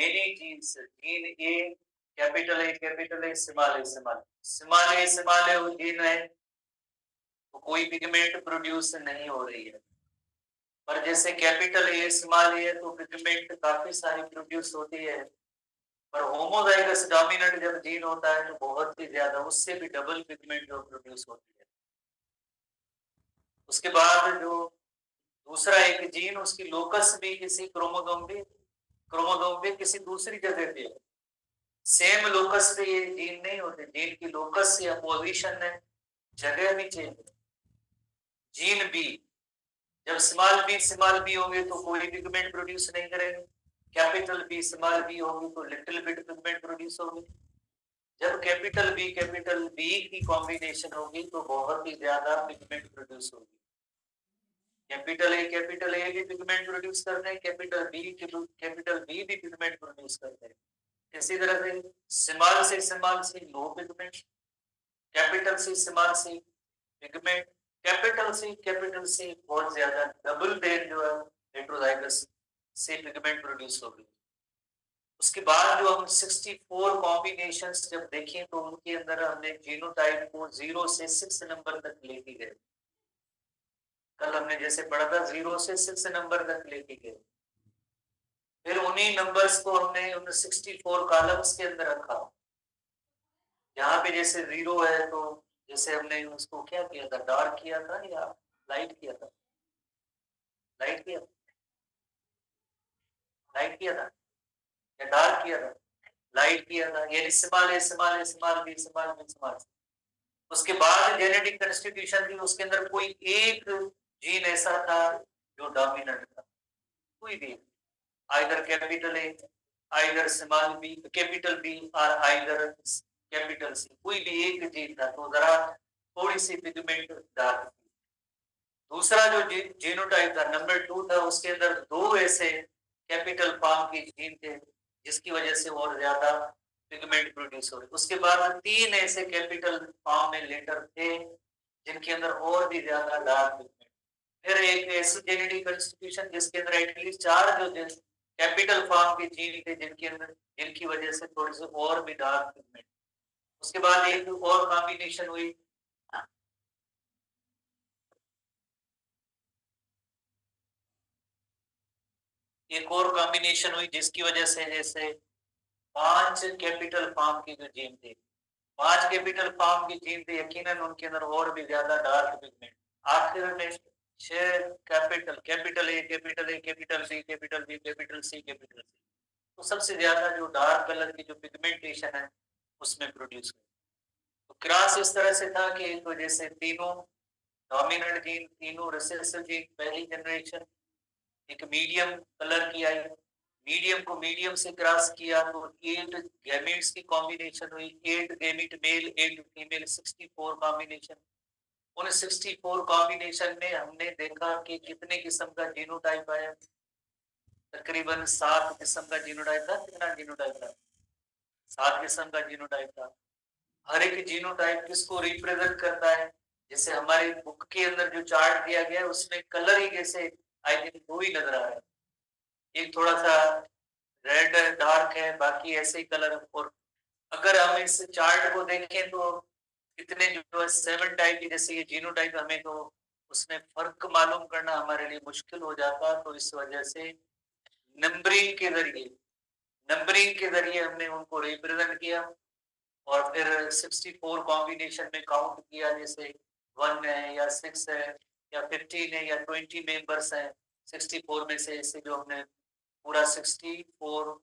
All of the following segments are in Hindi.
Many genes, gene A capital A capital A small A small small A small A वो जीन है, तो कोई पिगमेंट प्रोड्यूस नहीं हो रही है। पर जैसे कैपिटल ए स्मॉल ए तो पिगमेंट काफी सारी प्रोड्यूस होती है। पर होमोजाइगस डोमिनेंट जब जीन होता है तो बहुत ही ज्यादा, उससे भी डबल पिगमेंट जो प्रोड्यूस होती है। उसके बाद जो दूसरा एक जीन, उसकी लोकस भी किसी क्रोमोसोम पे किसी दूसरी जगह पे है। सेम लोकस पे ये जीन नहीं होते, जीन की लोकस या पोजीशन है, जगह भी चेंज है। जीन बी, जब स्मॉल बी होंगे तो कोई पिगमेंट प्रोड्यूस नहीं करेंगे। कैपिटल बी स्मॉल बी होगी तो लिटिल बिट पिगमेंट प्रोड्यूस होगी। जब कैपिटल बी की कॉम्बिनेशन होगी तो बहुत ही ज्यादा पिगमेंट प्रोड्यूस होगी। कैपिटल ए भी पिगमेंट प्रोड्यूस करते हैं, कैपिटल बी भी पिगमेंट प्रोड्यूस करते हैं। इसी तरह से स्मॉल से लो पिगमेंट, कैपिटल से पिगमेंट, कैपिटल से बहुत ज्यादा डबल देर जो है हेटेरोजाइगस से पिगमेंट प्रोड्यूस होगी। उसके बाद जो हम 64 कॉम्बिनेशंस जब देखें तो उनके अंदर हमने जीनोटाइप को 0 से 6 नंबर तक लेके गए। कल हमने जैसे पढ़ा था 0 से 6 नंबर तक लेके गए। फिर उन्हीं नंबर्स को हमने उन 64 कॉलम्स के अंदर रखा। यहाँ पे जैसे 0 है तो जैसे हमने उसको क्या किया था, डार्क किया था या लाइट किया था? लाइट किया लाइट किया था या डार्क किया था? लाइट किया था, यानी स्मॉल। उसके बाद जेनेटिक कंस्टिट्यूशन थी, उसके अंदर कोई एक जीन ऐसा था जो डोमिनेंट था, कोई भी, either capital A, either small B, capital B और आइदर कैपिटल सी, कोई भी एक जीन था तो जरा थोड़ी सी पिगमेंट डार्क थी। दूसरा जो जीनोटाइप था नंबर 2 था, उसके अंदर दो ऐसे कैपिटल फॉर्म के जीन थे जिसकी वजह से और ज्यादा पिगमेंट प्रोड्यूस हो रही। उसके बाद 3 ऐसे कैपिटल फॉर्म में लेटर थे जिनके अंदर और भी ज्यादा डार्क पिगमेंट। फिर एक ऐसी जेनेटिक कंस्टिट्यूशन जिसके अंदर एटलीस्ट 4 जो कैपिटल फॉर्म के जीन थे जिनके अंदर, जिनकी वजह से थोड़ी सी और भी डार्क पिगमेंट। उसके बाद एक और कॉम्बिनेशन हुई, एक और कॉम्बिनेशन हुई जिसकी वजह से जैसे 5 कैपिटल फॉर्म की जो जीन थे, 5 कैपिटल फॉर्म की जीन थे, यकीनन उनके अंदर और भी ज्यादा डार्क पिगमेंट। आखिर में 6 capital A capital B capital C तो सबसे ज्यादा जो डार्क कलर की जो पिगमेंटेशन है उसमें प्रोड्यूस हुई। तो क्रॉस इस तरह से था कि तो जैसे तीनों डोमिनेंट जीन, तीनों रिसेसिव जीन पहली जनरेशन, एक मीडियम कलर की आई, मीडियम को मीडियम से क्रॉस किया तो 8 गैमेट्स की कॉम्बिनेशन हुई, 8 गैमेट मेल 8 फीमेल, 64 कॉम्बिनेशन। उन 64 कॉम्बिनेशन में हमने देखा कि कितने किस्म का जीनोटाइप आया, तकरीबन 7 किस्म का जीनोटाइप था। कितना जीनोटाइप था? 7 किस्म का जीनोटाइप था। हर एक जीनोटाइप किसको रिप्रेजेंट करता है? जैसे हमारी बुक के अंदर जो चार्ट दिया गया है उसमें कलर ही जैसे आई थिंक 2 ही नजर आ रहा है, एक थोड़ा सा रेड डार्क है, बाकी ऐसे ही कलर। और अगर हम इस चार्ट को देखें तो कितने जो है 7 टाइप की, जैसे ये जीनोटाइप, हमें तो उसमें फर्क मालूम करना हमारे लिए मुश्किल हो जाता। तो इस वजह से नंबरिंग के जरिए हमने उनको रिप्रेजेंट किया और फिर 64 कॉम्बिनेशन में काउंट किया, जैसे 1 है या 6 है या 15 है या 20 मेंबर्स हैं 64 में से। ऐसे जो हमने पूरा 64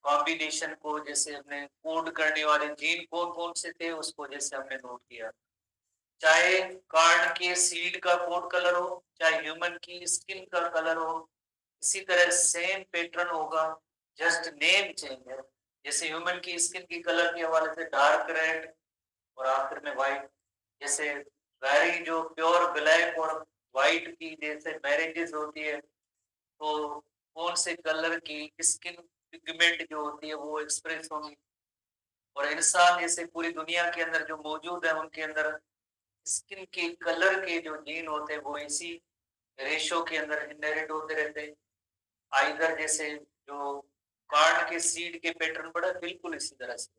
कॉम्बिनेशन को जैसे हमने कोड करने वाले जीन कौन कौन से थे उसको जैसे हमने नोट किया, चाहे कार्ड के सीड का कोड कलर हो, चाहे ह्यूमन की स्किन का कलर हो, इसी तरह सेम पैटर्न होगा, जस्ट नेम चेंज है। जैसे ह्यूमन की स्किन की कलर के हवाले से डार्क रेड और आखिर में व्हाइट, जैसे वेरी जो प्योर ब्लैक और व्हाइट की जैसे मैरिजेस होती है तो कौन से कलर की स्किन पिगमेंट जो होती है वो एक्सप्रेस होंगी। और इंसान जैसे पूरी दुनिया के अंदर जो मौजूद है उनके अंदर स्किन के कलर के जो जीन होते हैं वो इसी रेशो के अंदर इनहेरिट होते रहते हैं। आइदर जैसे जो कार्ड के सीड के पैटर्न पड़ा, बिल्कुल इसी तरह से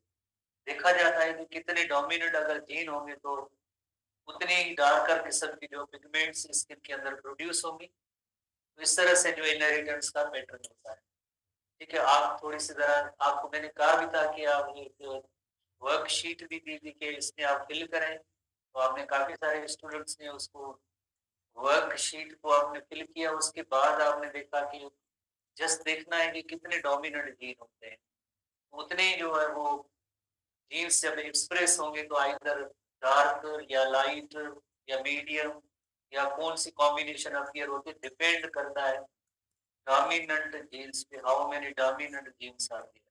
देखा जाता है कि कितने डोमिनेंट अगर जीन होंगे तो उतनी ही डार्कर किस्म की जो पिगमेंट्स स्किन के अंदर प्रोड्यूस होंगी। तो इस तरह से जो इनहेरिटेंस का पैटर्न होता है। ठीक है, आप थोड़ी सी जरा, आपको मैंने कहा भी था कि आप एक वर्कशीट भी दी थी कि इसमें आप फिल करें, तो आपने काफी सारे स्टूडेंट्स ने उसको वर्कशीट को आपने फिल किया। उसके बाद आपने देखा कि जस्ट देखना है कि कितने डोमिनेंट जीन होते हैं, उतने जो है वो जीन्स जब एक्सप्रेस होंगे तो आइदर डार्क या लाइट या मीडियम या कौन सी कॉम्बिनेशन अपीयर होती है, डिपेंड करता है डोमिनेंट जीन्स पे, हाउ मेनी डोमिनेंट जीन्स आती है।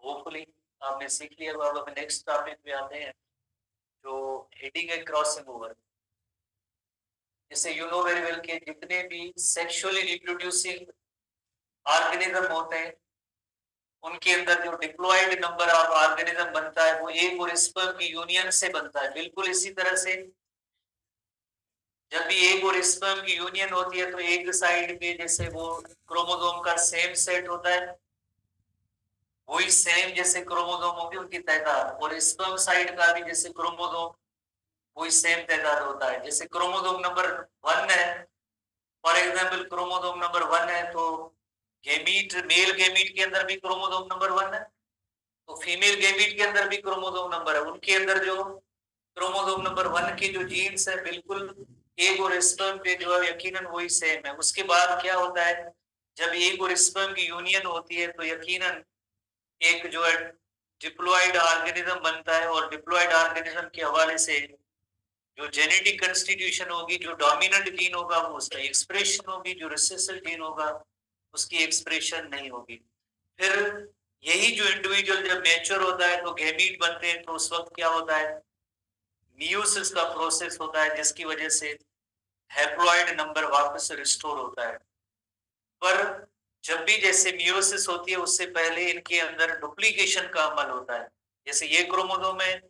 होपफुली आपने सीख लिया। अब हम नेक्स्ट टॉपिक पे आते हैं जो हेडिंग है क्रॉसिंग ओवर। जैसे यू नो वेरी वेल कि जितने भी सेक्सुअली रिप्रोड्यूसिंग ऑर्गेनिज्म होते हैं उनके अंदर जो डिप्लॉयड नंबर ऑफ ऑर्गेनिज्म बनता है वो एग और स्पर्म की यूनियन से बनता है। बिल्कुल इसी तरह से जब भी एग और स्पर्म की यूनियन होती है तो एक साइड पे जैसे वो क्रोमोसोम का सेम सेट होता है, वही सेम जैसे क्रोमोसोम होगी उनकी तादाद, और स्पर्म साइड का भी जैसे क्रोमोसोम वही सेम तादाद होता है। जैसे क्रोमोसोम नंबर 1 है, फॉर एग्जाम्पल क्रोमोसोम नंबर 1 है तो गेमीट, मेल गेमीट के अंदर भी क्रोमोसोम नंबर 1 है, तो फीमेल गेमीट के अंदर भी क्रोमोसोम नंबर है। उनके अंदर जो क्रोमोसोम नंबर 1 के जो जीन्स है बिल्कुल एग और स्पर्म पे जो है यकीनन वही सेम है। उसके बाद क्या होता है, जब एग और स्पर्म की यूनियन होती है तो यकीनन एक जो है डिप्लॉयड ऑर्गेनिज्म बनता है, और डिप्लॉयड ऑर्गेनिज्म के हवाले से जो जेनेटिक कंस्टिट्यूशन होगी, जो डोमिनेंट जीन होगा वो उसका एक्सप्रेशन होगी, जो रिसेसिव जीन होगा उसकी एक्सप्रेशन नहीं होगी। फिर यही जो इंडिविजुअल जब मैच्योर होता है तो गैमीट बनते हैं, तो उस वक्त क्या होता है, मियोसिस का प्रोसेस होता है जिसकी वजह से हैप्लॉइड नंबर वापस रिस्टोर होता है। पर जब भी जैसे मियोसिस होती है उससे पहले इनके अंदर डुप्लीकेशन का अमल होता है। जैसे ये क्रोमोसोम है,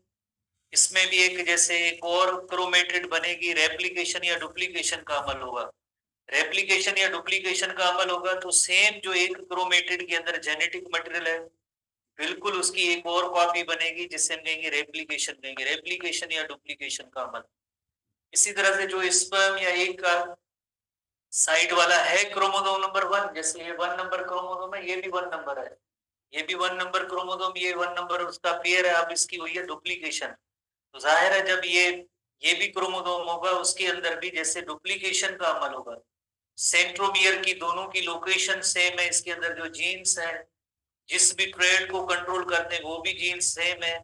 इसमें भी एक जैसे एक और क्रोमेटिड बनेगी, रेप्लिकेशन या डुप्लीकेशन का अमल होगा। रेप्लिकेशन या डुप्लीकेशन का अमल होगा तो सेम जो एक क्रोमेटिड के अंदर जेनेटिक मटेरियल है बिल्कुल उसकी एक और कॉपी बनेगी जिससे हम कहेंगे रेप्लिकेशन, कहेंगे रेप्लिकेशन या डुप्लीकेशन का अमल। इसी तरह से जो स्पर्म या एग का साइड वाला है क्रोमोसोम नंबर 1, जैसे ये 1 नंबर क्रोमोसोम है, ये भी 1 नंबर है, ये भी 1 नंबर क्रोमोसोम, ये 1 नंबर उसका पेयर है, अब इसकी हुई है डुप्लीकेशन। तो जाहिर है जब ये भी क्रोमोसोम होगा उसके अंदर भी जैसे डुप्लीकेशन का अमल होगा। सेंट्रोमियर की दोनों की लोकेशन सेम है, इसके अंदर जो जीन्स है जिस भी ट्रेड को कंट्रोल करते हैं वो भी जीन्स सेम है,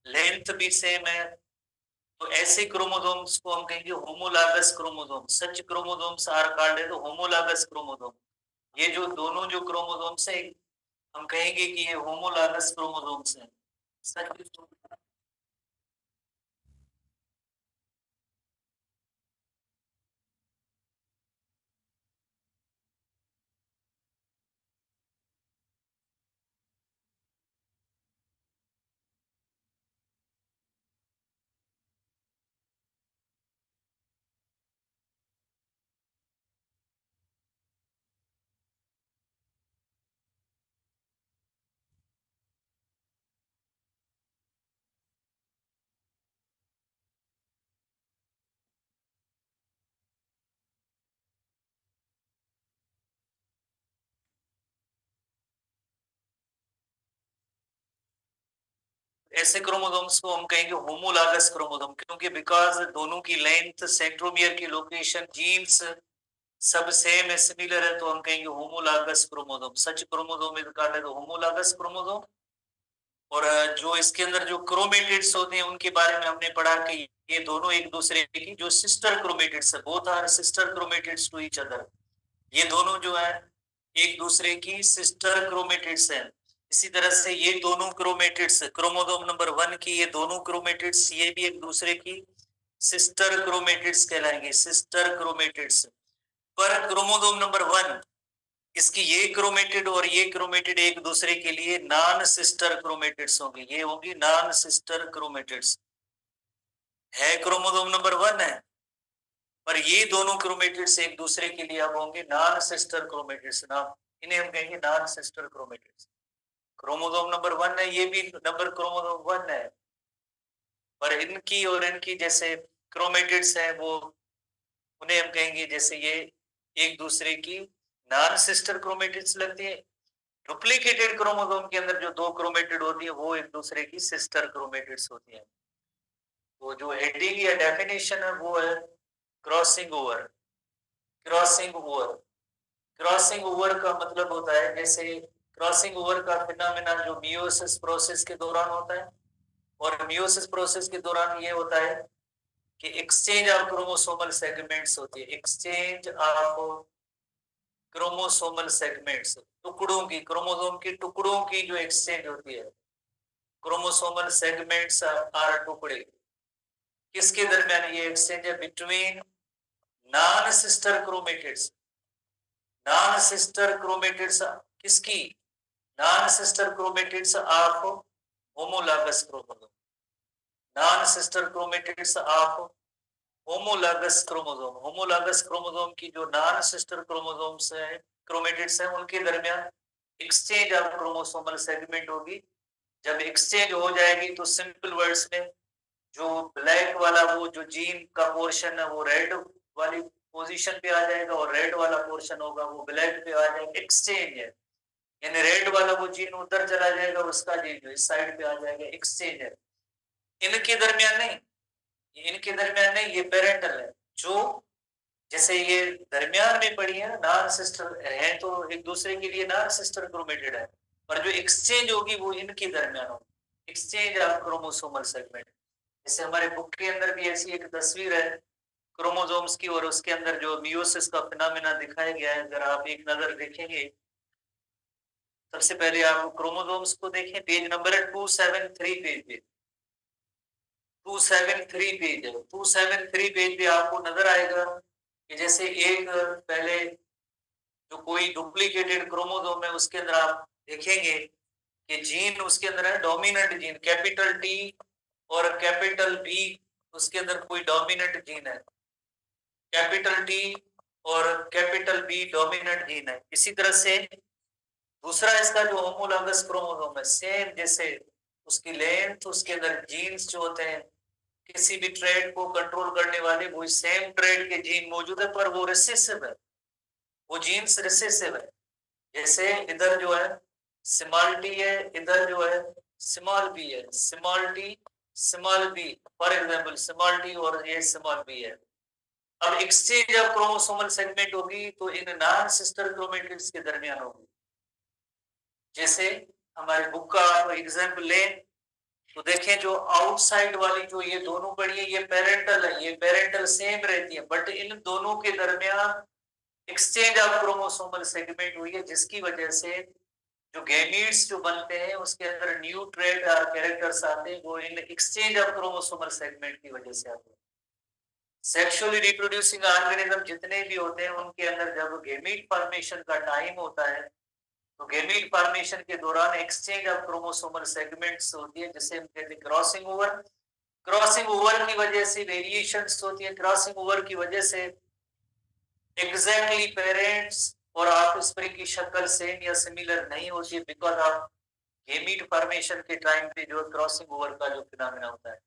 लेंथ भी सेम है। तो ऐसे क्रोमोसोम्स को हम कहेंगे homologous chromosome. Such chromosomes are called as homologous chromosome. ये जो दोनों जो क्रोमोसोम्स है हम कहेंगे कि ये होमोलागस क्रोमोसोम्स हैं। सच ऐसे क्रोमोसोम्स को हम कहेंगे होमोलागस क्रोमोसोम, क्योंकि बिकॉज दोनों की लेंथ, सेंट्रोमियर की लोकेशन, जीन्स सब सेम है, सिमिलर है, तो हम कहेंगे homologous chromosome. Such chromosome is called as homologous chromosome. और जो इसके अंदर जो क्रोमेटिड्स होते हैं उनके बारे में हमने पढ़ा कि ये दोनों एक दूसरे की जो सिस्टर क्रोमेटिड्स है, both are sister chromatids to each other. ये दोनों जो है एक दूसरे की सिस्टर क्रोमेटिड्स हैं। इसी तरह से ये दोनों क्रोमेटिड्स, क्रोमोसोम नंबर 1 की ये दोनों क्रोमेटिड्स ये भी एक दूसरे की सिस्टर क्रोमेटिड्स कहलाएंगे, सिस्टर क्रोमेटिड्स। पर क्रोमोसोम नंबर 1 इसकी ये क्रोमेटिड और ये क्रोमेटिड एक दूसरे के लिए नॉन सिस्टर क्रोमेटिड्स होंगी, ये होंगी नॉन सिस्टर क्रोमेटिड्स। है क्रोमोसोम नंबर 1 है, पर ये दोनों क्रोमेटिड्स एक दूसरे के लिए अब होंगे नॉन सिस्टर क्रोमेटिड्स। ना इन्हें हम कहेंगे non sister chromatids. Chromosome number 1 है, ये भी नंबर क्रोमोसोम 1 है, पर इनकी और इनकी जैसे क्रोमेटिड्स हैं वो, उन्हें हम कहेंगे जैसे ये एक दूसरे की नॉन सिस्टर क्रोमेटिड्स लगती है। डुप्लीकेटेड क्रोमोसोम के अंदर जो दो क्रोमेटिड होती है वो एक दूसरे की सिस्टर क्रोमेटिड्स होती है। तो जो हेडिंग या डेफिनेशन है वो है crossing over. Crossing over, crossing over का मतलब होता है, जैसे क्रॉसिंग ओवर का फिनोमेना जो मियोसिस प्रोसेस के दौरान होता है, और मियोसिस प्रोसेस के दौरान ये होता है कि एक्सचेंज ऑफ क्रोमोसोमल सेगमेंट्स होती है। एक्सचेंज ऑफ क्रोमोसोमल सेगमेंट्स, टुकड़ों की, क्रोमोसोम की टुकड़ों की जो एक्सचेंज होती है। क्रोमोसोमल सेगमेंट्स आर टुकड़े, किसके दरमियान ये एक्सचेंज है? Between non sister chromatids. Non sister chromatids किसकी? Non sister chromatids of homologous chromosome. Non sister chromatids of homologous chromosome. Homologous chromosome की जो नॉन सिस्टर क्रोमोसोम्स है, क्रोमेटिड्स हैं, उनके दरमियान एक्सचेंज ऑफ क्रोमोसोमल सेगमेंट होगी। जब एक्सचेंज हो जाएगी तो सिंपल वर्ड्स में जो ब्लैक वाला वो जो जीन का पोर्शन है वो रेड वाली पोजीशन पे आ जाएगा, और रेड वाला पोर्शन होगा वो ब्लैक पे आ जाएगा। एक्सचेंज है, यानी रेड वाला वो जीन उधर चला जाएगा, उसका जीन जो इस साइड पे आ जाएगा। एक्सचेंज है, इनके दरमियान नहीं, इनके दरमियान नहीं, ये पेरेंटल है। जो जैसे ये दरमियान में पड़ी है, नॉन सिस्टर है, तो एक दूसरे के लिए नॉन सिस्टर क्रोमेटिड है, पर जो एक्सचेंज होगी वो इनके दरमियान होगी। Exchange of chromosomal segment. जैसे हमारे बुक के अंदर भी ऐसी एक तस्वीर है क्रोमोसोम्स की, और उसके अंदर जो मियोसिस का फिनोमेना दिखाया गया है, अगर आप एक नजर देखेंगे, सबसे पहले आप क्रोमोसोम्स को देखें, पेज नंबर है 273 पेज पे, 273 पेज है। 273 पेज पे आपको नजर आएगा कि जैसे एक पहले जो कोई डुप्लीकेटेड क्रोमोसोम है उसके अंदर आप देखेंगे कि जीन उसके अंदर है डोमिनेंट जीन, कैपिटल टी और कैपिटल बी, उसके अंदर कोई डोमिनेंट जीन है, कैपिटल टी और कैपिटल बी डोमिनेंट जीन है। इसी तरह से दूसरा इसका जो होमोलॉगस क्रोमोसोम है, सेम जैसे उसकी लेंथ, उसके अंदर जीन्स जो होते हैं किसी भी ट्रेड को कंट्रोल करने वाले, वो सेम ट्रेड के जीन मौजूद है, पर वो रिसेसिव है, वो जीन्स रिसेसिव है। जैसे इधर जो है स्मॉल टी है, इधर जो है स्मॉल बी है, small T small B, for example small T और ये स्मॉल बी है। अब एक्सचेंज ऑफ क्रोमोसोमल सेगमेंट होगी तो इन नॉन सिस्टर क्रोमेटिड्स के दरमियान होगी। जैसे हमारे बुक का एग्जांपल लें तो देखें, जो आउटसाइड वाली जो ये दोनों पड़ी है, ये पेरेंटल है, ये पेरेंटल सेम रहती है, बट इन दोनों के दरमियान एक्सचेंज ऑफ क्रोमोसोमल सेगमेंट हुई है, जिसकी वजह से जो गैमीट्स जो बनते हैं उसके अंदर न्यू ट्रेड और कैरेक्टर्स आते हैं, वो in exchange of chromosomal segment की वजह से आते हैं। सेक्सुअली रिप्रोड्यूसिंग ऑर्गेनिज्म जितने भी होते हैं उनके अंदर जब गैमीट फॉर्मेशन का टाइम होता है, तो गैमीट फॉर्मेशन के दौरान एक्सचेंज ऑफ क्रोमोसोमल सेगमेंट्स होती है, जिसे हम कहते हैं क्रॉसिंग ओवर। क्रॉसिंग ओवर की वजह से वेरिएशंस होती है। क्रॉसिंग ओवर की वजह से एग्जैक्टली पेरेंट्स और ऑफस्प्रिंग की शक्ल सेम या सिमिलर नहीं होती है, बिकॉज ऑफ गैमीट फॉर्मेशन के टाइम पे जो क्रॉसिंग ओवर का जो फिनोमेना होता है।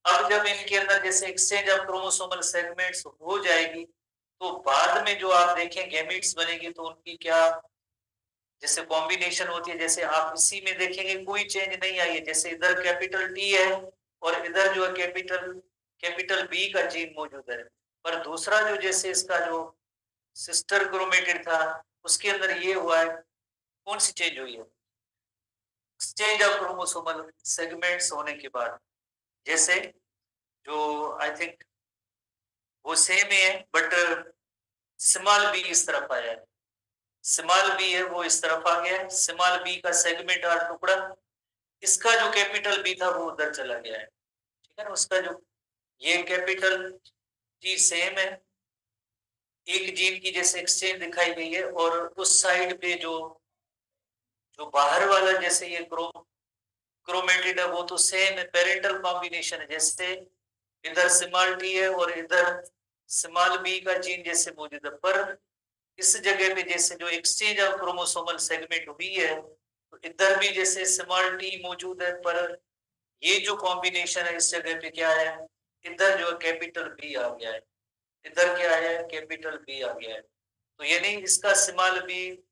अब जब इनके अंदर जैसे एक्सचेंज ऑफ क्रोमोसोमल सेगमेंट्स हो जाएगी, तो बाद में जो आप देखें गैमीट्स बनेगी, तो उनकी क्या जैसे कॉम्बिनेशन होती है, जैसे आप इसी में देखेंगे कोई चेंज नहीं आई है। जैसे इधर कैपिटल टी है और इधर जो है कैपिटल बी का जीन मौजूद है, पर दूसरा जो जैसे इसका जो सिस्टर क्रोमेटिड था उसके अंदर ये हुआ है, कौन सी चेंज हुई है? एक्सचेंज ऑफ क्रोमोसोमल सेगमेंट्स होने के बाद, जैसे जो आई थिंक वो सेम ही है, बट स्मॉल बी इस तरफ आया है, स्मॉल बी है वो इस तरफ आ गया है, स्मॉल बी का सेगमेंट और टुकड़ा, इसका जो कैपिटल बी था वो उधर चला गया है, ठीक है ना। उसका जो ये कैपिटल जी सेम है, एक जीन की जैसे एक्सचेंज दिखाई गई है, और उस साइड पे जो जो बाहर वाला जैसे ये क्रोमेटिड है वो तो सेम है, पेरेंटल कॉम्बिनेशन है। जैसे इधर स्मॉल टी है और इधर स्मॉल बी का जीन जैसे मौजूद है, पर इस जगह पे जैसे जो एक्सचेंज ऑफ क्रोमोसोमल सेगमेंट हुई है तो इधर भी जैसे स्मॉल टी मौजूद है, पर ये जो कॉम्बिनेशन है इस जगह पे क्या है, इधर जो कैपिटल बी आ गया है, इधर क्या है कैपिटल बी आ गया है। तो यानी इसका स्मॉल बी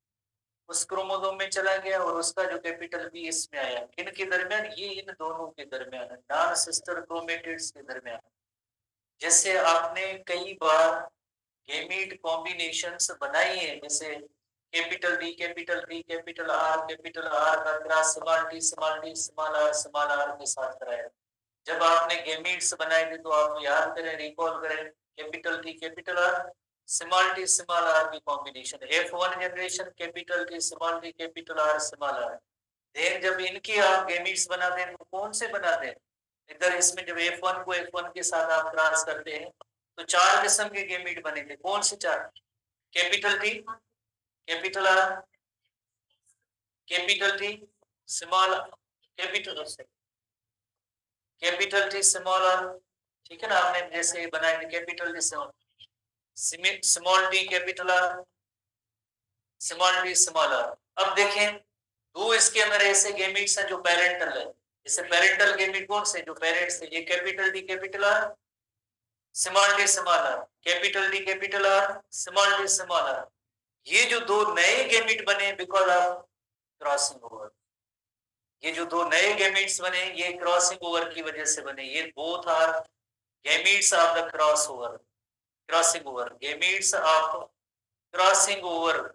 उस क्रोमोसोम में चला गया और उसका जो कैपिटल बी इसमें आया। इनके दरमियान, ये इन दोनों के दरमियान है, नॉन सिस्टर क्रोमेटिड्स के दरमियान। जैसे आपने कई बार गेमीट कॉम्बिनेशंस बनाई है, जैसे capital D capital B capital R का cross small T small D small R के साथ कराया। जब आपने गेमीट्स बनाए थे तो आप याद करें, रिकॉल करें, capital T capital R small R की combination, F1 generation capital T capital R small R. Then जब इनकी आप गेमीट्स बनाते हैं तो कौन से बनाते हैं, इधर इसमें जब F1 को F1 के साथ आप क्रॉस करते हैं तो 4 किस्म के गेमीट बने थे। कौन से 4? Capital T capital R capital T small capital capital T small R, ठीक है ना। आपने जैसे बनाए थे capital T small T capital R small T small R. अब देखें दो इसके अंदर ऐसे गेमिट्स हैं जो पेरेंटल है। जैसे पेरेंटल गेमिट कौन से, जो पेरेंट्स है, ये capital T capital R small T small R, capital T capital R small T small R. ये जो दो नए गेमिट बने बिकॉज ऑफ क्रॉसिंग ओवर, ये जो दो नए गेमिट्स बने ये क्रॉसिंग ओवर की वजह से बने। ये both are gametes of the cross over, crossing over, gametes of crossing over.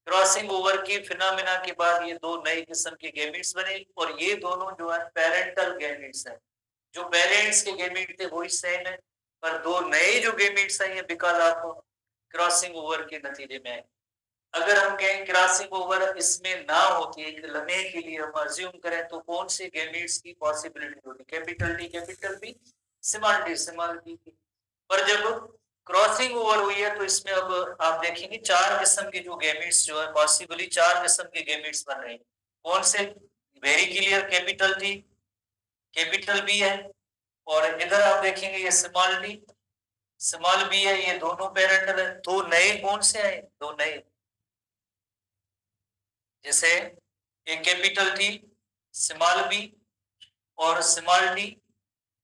Crossing over की फिनोमेना के बाद ये दो नए किस्म के गेमिट्स बने और ये दोनों जो है पेरेंटल गेमिट्स हैं। जो पेरेंट्स के गेमिट थे वही सेम है, पर दो नए जो गेमिट्स हैं ये बिकॉज ऑफ क्रॉसिंग ओवर के नतीजे में है। अगर हम कहें क्रॉसिंग ओवर इसमें ना होती, एक लम्हे के लिए हम अज्यूम करें तो कौन से गेमिट्स की पॉसिबिलिटी होती, capital T capital B small T की। पर जब क्रॉसिंग ओवर हुई है तो इसमें अब आप देखेंगे 4 किस्म के जो गेमिट्स जो है पॉसिबली 4 किस्म के गेमिट्स बन रहे हैं। कौन से? Very clear capital T capital B है, और इधर आप देखेंगे ये स्मॉल बी है, ये दोनों पेरेंटल है। दो नए कौन से आए, दो नए, जैसे एक कैपिटल टी स्मॉल बी और स्मॉल टी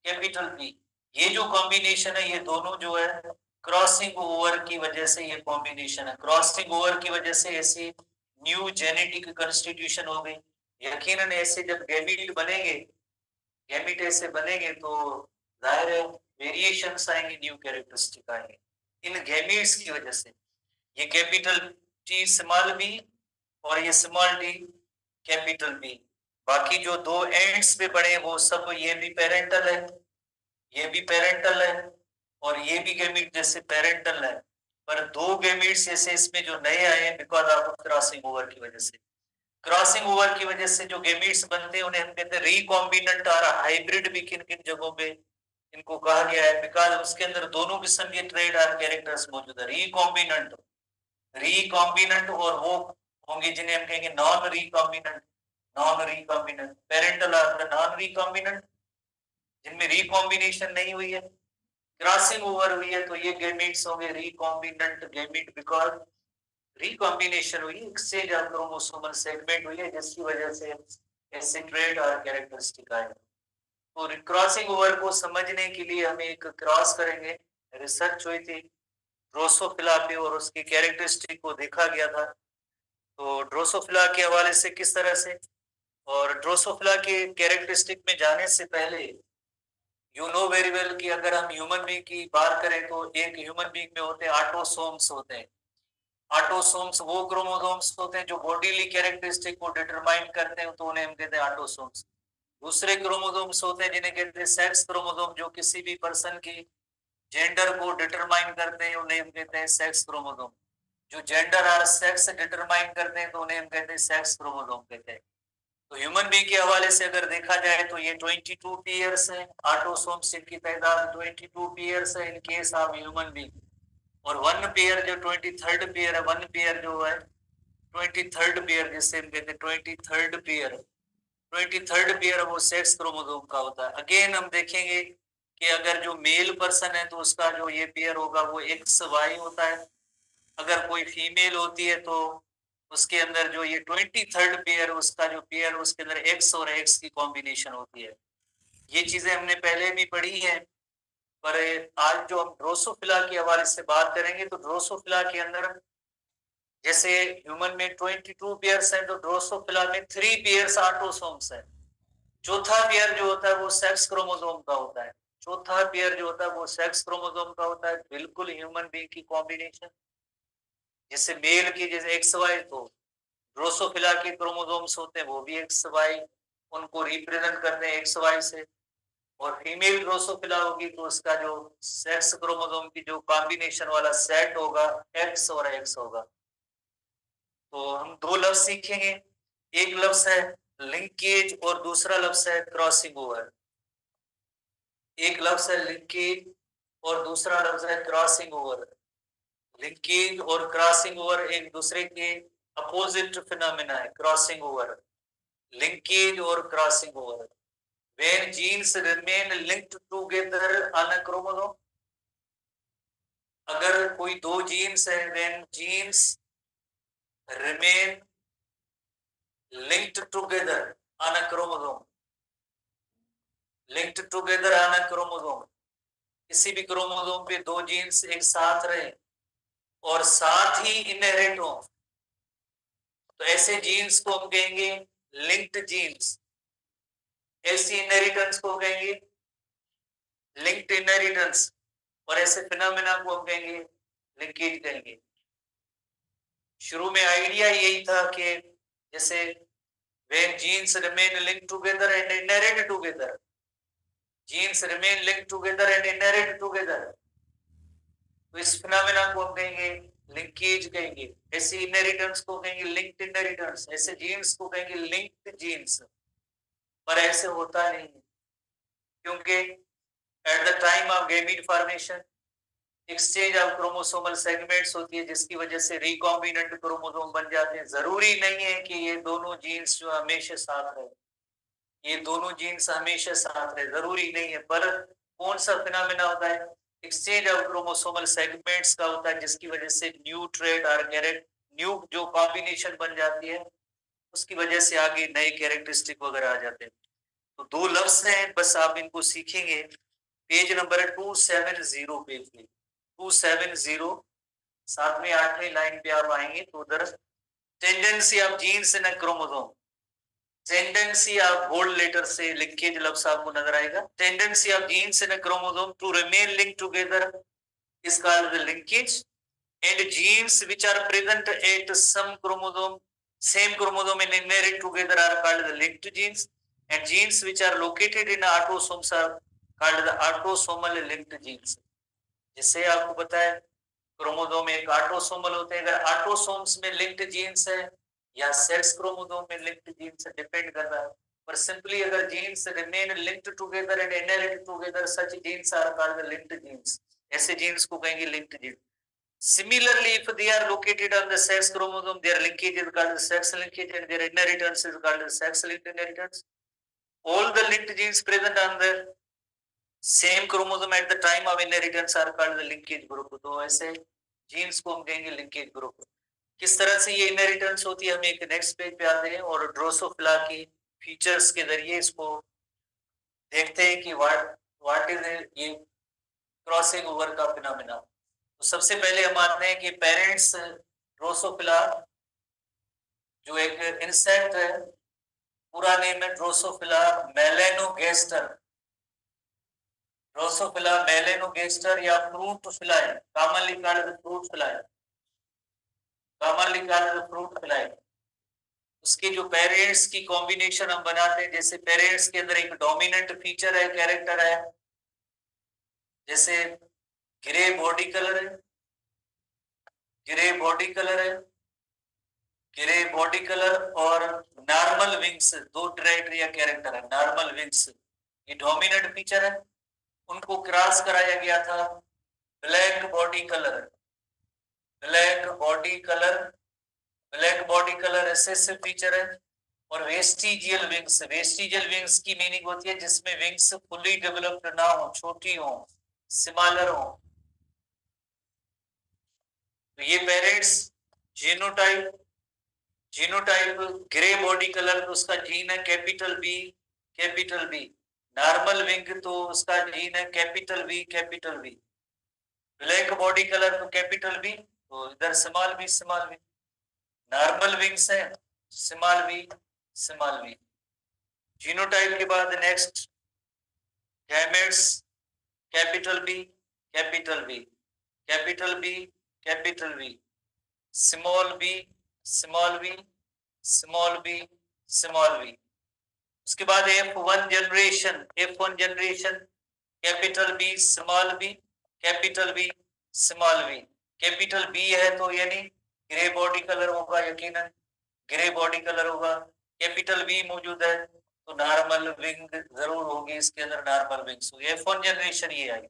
कैपिटल बी। ये जो कॉम्बिनेशन है ये दोनों जो है क्रॉसिंग ओवर की वजह से ये कॉम्बिनेशन है। क्रॉसिंग ओवर की वजह से ऐसी न्यू जेनेटिक कंस्टिट्यूशन हो गई। यकीनन ऐसे जब गैमीट बनेंगे, गैमीट ऐसे बनेंगे तो जाहिर है वेरिएशंस आएंगे, न्यू कैरेक्टरिस्टिक आएंगे इन गैमीट्स की वजह से। ये कैपिटल टी स्मॉल बी और ये स्मॉल टी कैपिटल बी। बाकी जो दो एंड्स पे पड़े वो सब, ये भी पेरेंटल है, ये भी पेरेंटल है और ये भी गैमीट जैसे पेरेंटल है। पर दो गैमीट्स जैसे इसमें जो नए आए हैं बिकॉज ऑफ क्रॉसिंग ओवर की वजह से। क्रॉसिंग ओवर की वजह से जो गैमीट्स बनते हैं उन्हें हम कहते हैं रिकॉम्बिनेंट और हाइब्रिड भी किन किन जगहों पे इनको कहा गया है, बिकॉज उसके अंदर दोनों किस्म के ट्रेड और कैरेक्टर्स मौजूद है। रिकॉम्बिनेंट और वो होंगे जिन्हें हम कहेंगे नॉन रिकॉम्बिनेंट पेरेंटल और नॉन रिकॉम्बिनेंट, जिनमें रिकॉम्बिनेशन नहीं हुई है, क्रॉसिंग ओवर हुई है, तो ये गैमीट्स होंगे रिकॉम्बिनेंट गैमीट बिकॉज रिकॉम्बिनेशन हुई, एक्सचेंज ऑफ क्रोमोसोमल सेगमेंट हुई है जिसकी वजह से ऐसे ट्रेड और कैरेक्टरिस्टिक आए। तो क्रॉसिंग ओवर को समझने के लिए हम एक क्रॉस करेंगे। रिसर्च हुई थी ड्रोसोफिला पे और उसकी कैरेक्टरिस्टिक को देखा गया था। तो ड्रोसोफिला के हवाले से किस तरह से, और ड्रोसोफिला के कैरेक्टरिस्टिक में जाने से पहले यू नो वेरी वेल कि अगर हम ह्यूमन बीइंग की बात करें तो एक ह्यूमन बीइंग में होते हैं ऑटोसोम्स होते हैं। ऑटोसोम्स वो क्रोमोसोम्स होते हैं जो बॉडीली कैरेक्टरिस्टिक को डिटरमाइन करते हैं, तो उन्हें हम कहते हैं ऑटोसोम्स। दूसरे क्रोमोसोम्स होते हैं जिन्हें कहते हैं सेक्स क्रोमोसोम, जो किसी भी पर्सन की जेंडर को डिटरमाइन करते हैं, उन्हें हम कहते हैं सेक्स क्रोमोसोम। जो जेंडर और सेक्स डिटरमाइन करते हैं तो उन्हें हम कहते हैं सेक्स क्रोमोसोम कहते हैं। तो ह्यूमन बीइंग के हवाले से अगर देखा जाए तो ये 22 पेयर्स है, ऑटोसोम्स की तादाद 22 पेयर्स है in case of human being, और 1 पेयर जो 23rd पेयर है, 1 पेयर जो है 23rd पेयर जिसे हम कहते हैं 23rd पेयर वो सेक्स क्रोमोसोम का होता है। अगेन हम देखेंगे कि अगर जो मेल पर्सन है तो उसका जो ये पेयर होगा वो XY होता है, अगर कोई फीमेल होती है तो उसके अंदर जो ये 23rd पेयर, उसका जो पेयर उसके अंदर एक्स और एक्स की कॉम्बिनेशन होती है। ये चीजें हमने पहले भी पढ़ी है, पर आज जो हम ड्रोसोफिला के हवाले से बात करेंगे तो ड्रोसोफिला के अंदर जैसे ह्यूमन में 22 पेयर्स हैं तो ड्रोसोफिला में 3 पेयर्स ऑटोसोम्स हैं। चौथा पेयर जो होता है वो सेक्स क्रोमोसोम का होता है। चौथा पेयर जो होता है वो सेक्स क्रोमोसोम का होता है, बिल्कुल ह्यूमन बीइंग की कॉम्बिनेशन। जैसे मेल की जैसे एक्स वाई, तो ड्रोसोफिला के क्रोमोसोम्स होते हैं वो भी एक्स वाई, उनको रिप्रेजेंट करते हैं एक्स वाई से। और फीमेल ड्रोसोफिला होगी तो उसका जो सेक्स क्रोमोसोम की जो कॉम्बिनेशन वाला सेट होगा एक्स और एक्स होगा। तो हम दो लफ्ज सीखेंगे, एक लफ्ज है लिंकेज और दूसरा लफ्ज है क्रॉसिंग ओवर। एक लफ्ज है लिंकेज और दूसरा लफ्ज है क्रॉसिंग ओवर। लिंकेज और क्रॉसिंग ओवर एक दूसरे के अपोजिट फिनोमेना है। क्रॉसिंग ओवर, लिंकेज और crossing over. when genes remain linked together on a chromosome, अगर कोई दो जीन्स है, when genes remain linked together on a chromosome, linked together on a chromosome, किसी भी क्रोमोसोम पे दो जीन्स एक साथ रहे और साथ ही इनहेरिट हो, तो ऐसे जीन्स को हम कहेंगे लिंक्ड जीन्स। ऐसी इनहेरिटेंस को कहेंगे लिंक्ड इनहेरिटेंस, और ऐसे फिनोमेना को हम कहेंगे लिंकेज कहेंगे। शुरू में आइडिया यही था कि जैसे when genes remain linked together and inherit together, genes remain linked together and inherit together, तो इस फिनोमेना को हम कहेंगे लिंकेज कहेंगे। ऐसे इनहेरिटेंस को कहेंगे लिंक्ड इनहेरिटेंस, ऐसे जीन्स को कहेंगे लिंक्ड जीन्स। पर ऐसे होता नहीं है, क्योंकि at the time of gamete formation exchange of chromosomal segments होती है, जिसकी वजह से रिकॉम्बिनेंट क्रोमोसोम बन जाते हैं। जरूरी नहीं है कि ये दोनों जीन्स जो हमेशा साथ रहे, ये दोनों जीन्स हमेशा साथ रहे, जरूरी नहीं है। पर कौन सा फिनोमेना होता है? एक्सचेंज ऑफ क्रोमोसोमल सेगमेंट्स का होता है, जिसकी वजह से न्यू ट्रेड और न्यू जो कॉम्बिनेशन बन जाती है, उसकी वजह से आगे नए कैरेक्टरिस्टिक वगैरह आ जाते हैं। तो दो लफ्ज हैं, बस आप इनको सीखेंगे। पेज नंबर 270 पेज में 270 7वीं 8वीं लाइन पे आप आएंगे तो उधर tendency of genes in a chromosome, tendency of bold letter से लिंकेज लफ्ज आपको नजर आएगा। Tendency of genes in a chromosome to remain linked together is called the linkage, and genes which are present at some chromosome, same chromosome and inherit together are called the linked genes, and genes which are located in autosomes are called the autosomal linked genes। जिससे आपको पता है क्रोमोसोम एक ऑटोसोमल होते हैं, अगर ऑटोसोम्स में लिंक्ड जीन्स है या सेक्स क्रोमोसोम में लिंक्ड जीन्स है, डिपेंड कर रहा है। पर सिंपली अगर genes remain linked together and inherit together, such genes are called linked genes. ऐसे जीन्स को कहेंगे linked genes. Similarly, if they are located on the sex chromosome, their linkage is called the sex linkage and their inheritance is called the sex linked inheritance. All the linked genes present on the same chromosome at the time of inheritance are called the linkage group। तो ऐसे जीन्स को हम कहेंगे लिंकेज ग्रुप। किस तरह से ये इनहेरिटेंस होती है हम एक नेक्स्ट पेज पे आते हैं और ड्रोसोफिला की फीचर्स के जरिए इसको देखते हैं कि व्हाट इज ये क्रॉसिंग ओवर का फिनोमेना। तो सबसे पहले हम मानते हैं कि पेरेंट्स ड्रोसोफिला जो एक इंसेक्ट है, पूरा नेम है ड्रोसोफिला मेलेनोगेस्टर। ड्रोसोफिला मेलेनोगेस्टर या fruit fly, commonly called fruit fly, commonly called fruit fly. उसके जो पेरेंट्स की कॉम्बिनेशन हम बनाते हैं, जैसे पेरेंट्स के अंदर एक डोमिनेंट फीचर है, कैरेक्टर है, जैसे ग्रे बॉडी कलर है, ग्रे बॉडी कलर है, ग्रे बॉडी कलर और नॉर्मल विंग्स, दो ट्रेट या कैरेक्टर है। नॉर्मल विंग्स ये डोमिनेंट फीचर है, उनको क्रॉस कराया गया था black body colour, black body colour, black body colour recessive feature है। और वेस्टिजियल विंग्स, वेस्टिजियल विंग्स की मीनिंग होती है जिसमें विंग्स फुली डेवलप्ड ना हो, छोटी हो, स्मॉलर हो। तो ये parents genotype, genotype grey body colour तो उसका जीन है capital B, capital B. Normal wing तो उसका जीन है capital B, capital B. Black body colour तो कैपिटल बी, तो इधर small B, small B. Normal wings है small B, small B. Genotype के बाद next gametes, capital B, capital B, capital B, capital B, small B, small B, small B, small B. उसके बाद F1 generation, F1 generation capital B, small B, capital B, small B. Capital B है तो यानी ग्रे बॉडी कलर होगा, यकीनन ग्रे बॉडी कलर होगा। कैपिटल बी मौजूद है तो नॉर्मल विंग जरूर होगी, इसके अंदर नॉर्मल विंग्स होगी। F1 जनरेशन ये आई।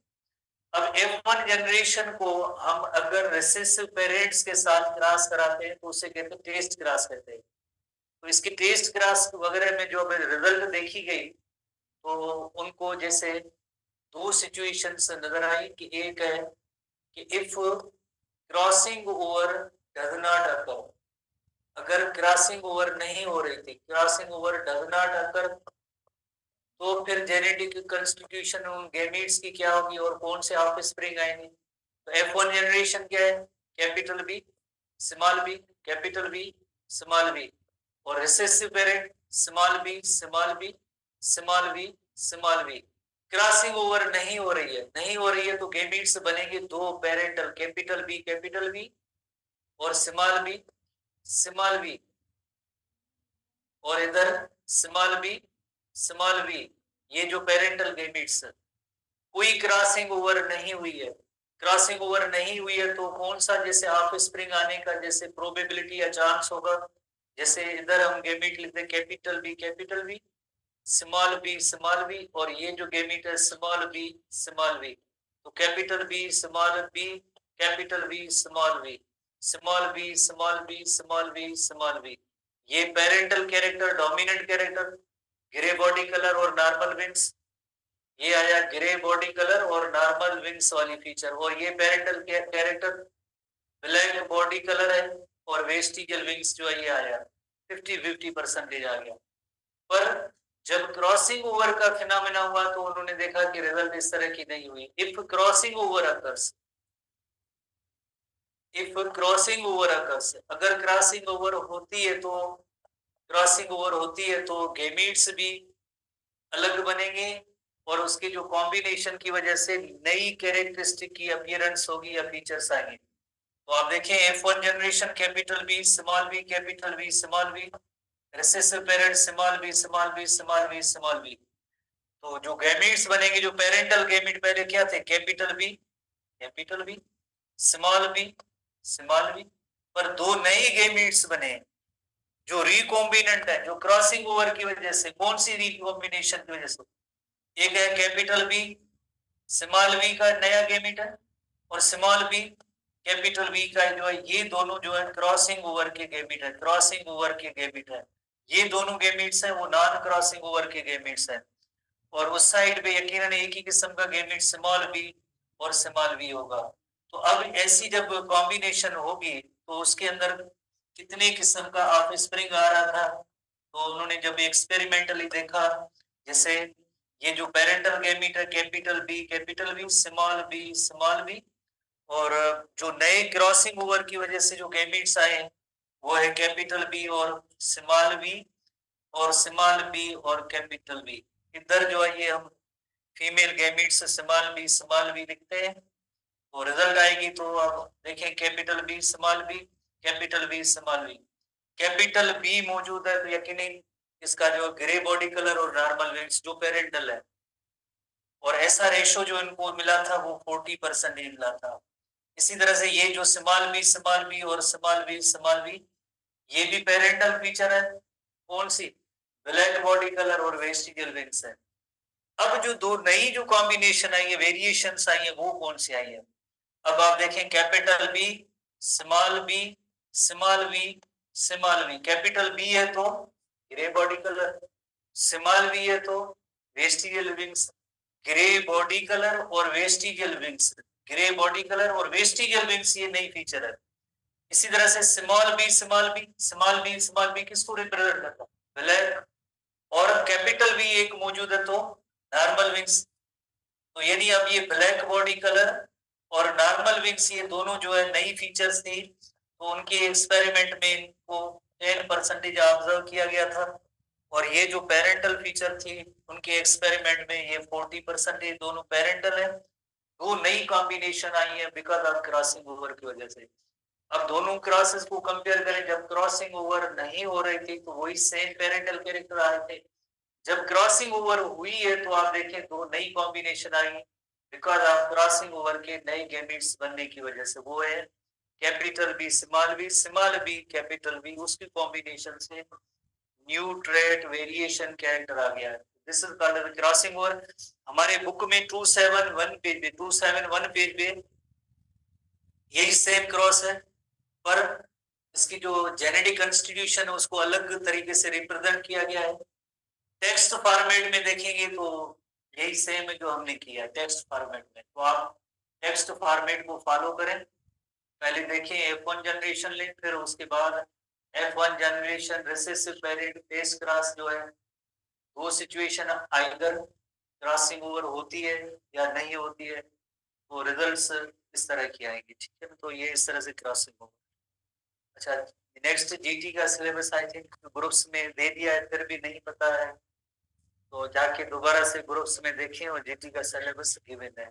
अब F1 जनरेशन को हम अगर रिसेसिव पेरेंट्स के साथ क्रॉस कराते हैं तो उसे कहते हैं टेस्ट क्रॉस कहते हैं। तो इसकी टेस्ट क्रॉस वगैरह में जो रिजल्ट देखी गई तो उनको जैसे दो सिचुएशंस नजर आई कि एक है कि if crossing over does not occur, अगर क्रॉसिंग ओवर नहीं हो रही थी, crossing over does not occur, तो फिर जेनेटिक कंस्टिट्यूशन उन गैमीट्स की क्या होगी और कौन से ऑफस्प्रिंग आएंगे। तो F1 जनरेशन क्या है, capital B, small B, capital B, small B. और recessive parent small B, small B, small B, small B. Crossing over नहीं हो रही है, नहीं हो रही है तो गैमीट्स बनेंगे दो parental, capital B, capital B और स्मॉल बी, स्मॉल बी। और इधर स्मॉल बी, स्मॉल बी। ये जो पेरेंटल गैमीट्स, कोई क्रॉसिंग ओवर नहीं हुई है, क्रॉसिंग ओवर नहीं हुई है तो कौन सा जैसे ऑफस्प्रिंग आने का जैसे प्रोबेबिलिटी या चांस होगा। जैसे इधर हम गैमीट लिखते हैं capital B, capital B, small B, small B. और ये जो गैमीट है स्मॉल बी, स्मॉल बी। तो capital B, small B, capital B, small B, small B, small B, small B, small B. ये parental character, dominant character, grey body colour और नॉर्मल विंग्स। ये आया ग्रे बॉडी कलर और नॉर्मल विंग्स वाली फीचर। और ये parental character black body colour है और वेस्टिजियल विंग्स जो है ये आया 50-50% आ गया। पर जब क्रॉसिंग ओवर का फिनोमेना हुआ तो उन्होंने देखा कि रिजल्ट इस तरह की नहीं हुई। If crossing over occurs, if crossing over occurs, अगर क्रॉसिंग ओवर होती है तो, क्रॉसिंग ओवर होती है तो गैमीट्स भी अलग बनेंगे और उसके जो कॉम्बिनेशन की वजह से नई कैरेक्टरिस्टिक की अपीयरेंस होगी या फीचर्स आएंगे। तो आप देखें F1 generation capital B, small B, capital B, small B. Recessive parent small B, small B, small B, small B. तो जो गैमीट्स बनेंगे, जो पेरेंटल गैमीट पहले क्या थे, capital B, capital B, small B, small B. पर दो नई गैमीट्स बने जो रिकॉम्बिनेंट है, जो क्रॉसिंग ओवर की वजह से। कौन सी रिकॉम्बिनेशन की वजह से? एक है कैपिटल बी, स्मॉल बी का नया गैमीट है और स्मॉल बी, कैपिटल बी का जो है, ये दोनों जो है क्रॉसिंग ओवर के गैमीट है, क्रॉसिंग ओवर के गैमीट है। ये दोनों गैमीट्स हैं वो नॉन क्रॉसिंग ओवर के गैमीट्स हैं। और उस साइड पे यकीनन एक ही किस्म का गैमीट स्मॉल बी और स्मॉल बी होगा। तो अब ऐसी जब कॉम्बिनेशन होगी तो उसके अंदर कितने किस्म का ऑफस्प्रिंग आ रहा था। तो उन्होंने जब एक्सपेरिमेंटली देखा, जैसे ये जो पेरेंटल गैमीट है capital B, capital B, small B, small B. और जो नए क्रॉसिंग ओवर की वजह से जो गैमीट्स आए वो है कैपिटल बी और स्मॉल बी और स्मॉल बी और कैपिटल बी। इधर जो है ये हम फीमेल गैमीट्स स्मॉल बी लिखते हैं। तो रिजल्ट आएगी तो आप देखें capital B, small B, capital B, small B. Capital B मौजूद है तो यकीनी इसका जो ग्रे बॉडी कलर और नॉर्मल विंग्स जो पेरेंटल है। और ऐसा रेशो जो इनको मिला था वो 40% ही मिला था। इसी तरह से ये जो स्मॉल बी और स्मॉल बी, ये भी पेरेंटल फीचर है। कौन सी? ब्लैक बॉडी कलर और वेस्टिजियल विंग्स है। अब जो दो नई जो कॉम्बिनेशन आई है, वेरिएशंस आई है, वो कौन सी आई है? अब आप देखें capital B, small B, small B, small B. Capital B है तो grey body colour, small B है तो vestigial wings. Grey body colour और vestigial wings, grey body colour और वेस्टिजियल विंग्स, ये नई फीचर है। इसी तरह से small B small B small B small B किसको रिप्रेजेंट करता है, ब्लैक। और कैपिटल बी एक मौजूद है तो नॉर्मल विंग्स। तो यदि अब ये ब्लैक बॉडी कलर और नॉर्मल विंग्स ये दोनों जो है नई फीचर्स थी, तो उनके एक्सपेरिमेंट में इनको 10% ऑब्जर्व किया गया था। और ये जो पेरेंटल फीचर थी उनके एक्सपेरिमेंट में ये 40% दोनों पेरेंटल है। दो नई कॉम्बिनेशन आई है बिकॉज ऑफ क्रॉसिंग ओवर की वजह से। अब दोनों क्रॉसेस को कंपेयर करें, जब क्रॉसिंग ओवर नहीं हो रही थी तो वही सेम पेरेंटल कैरेक्टर आए थे। जब क्रॉसिंग ओवर हुई है तो आप देखें दो नई कॉम्बिनेशन आई बिकॉज ऑफ क्रॉसिंग ओवर के नए गैमेट्स बनने की वजह से। वो है capital B small B capital B, उसकी कॉम्बिनेशन से न्यू ट्रेट वेरिएशन कैरेक्टर आ गया है। This is called crossing over. हमारे बुक में 271 पेज पे 271 पेज पे यही सेम क्रॉस है, पर इसकी जो जेनेटिक कंस्टिट्यूशन है उसको अलग तरीके से रिप्रेजेंट किया गया है। टेक्स्ट फॉर्मेट में देखेंगे तो यही सेम है जो हमने किया है टेक्स्ट फॉर्मेट में। तो आप टेक्स्ट फॉर्मेट को फॉलो करें। पहले देखें F1 जनरेशन लें, फिर उसके बाद F1 जनरेशन रिसेसिव पेरिड फेस क्रॉस जो है, वो सिचुएशन आइदर क्रॉसिंग ओवर होती है या नहीं होती है, तो रिजल्ट्स इस तरह की आएंगे। ठीक है, तो ये इस तरह से क्रॉसिंग ओवर। अच्छा, नेक्स्ट जीटी का सिलेबस आई थिंक ग्रुप्स में दे दिया है, फिर भी नहीं पता है तो जाके दोबारा से ग्रुप्स में देखें और जीटी का सिलेबस गिवन है।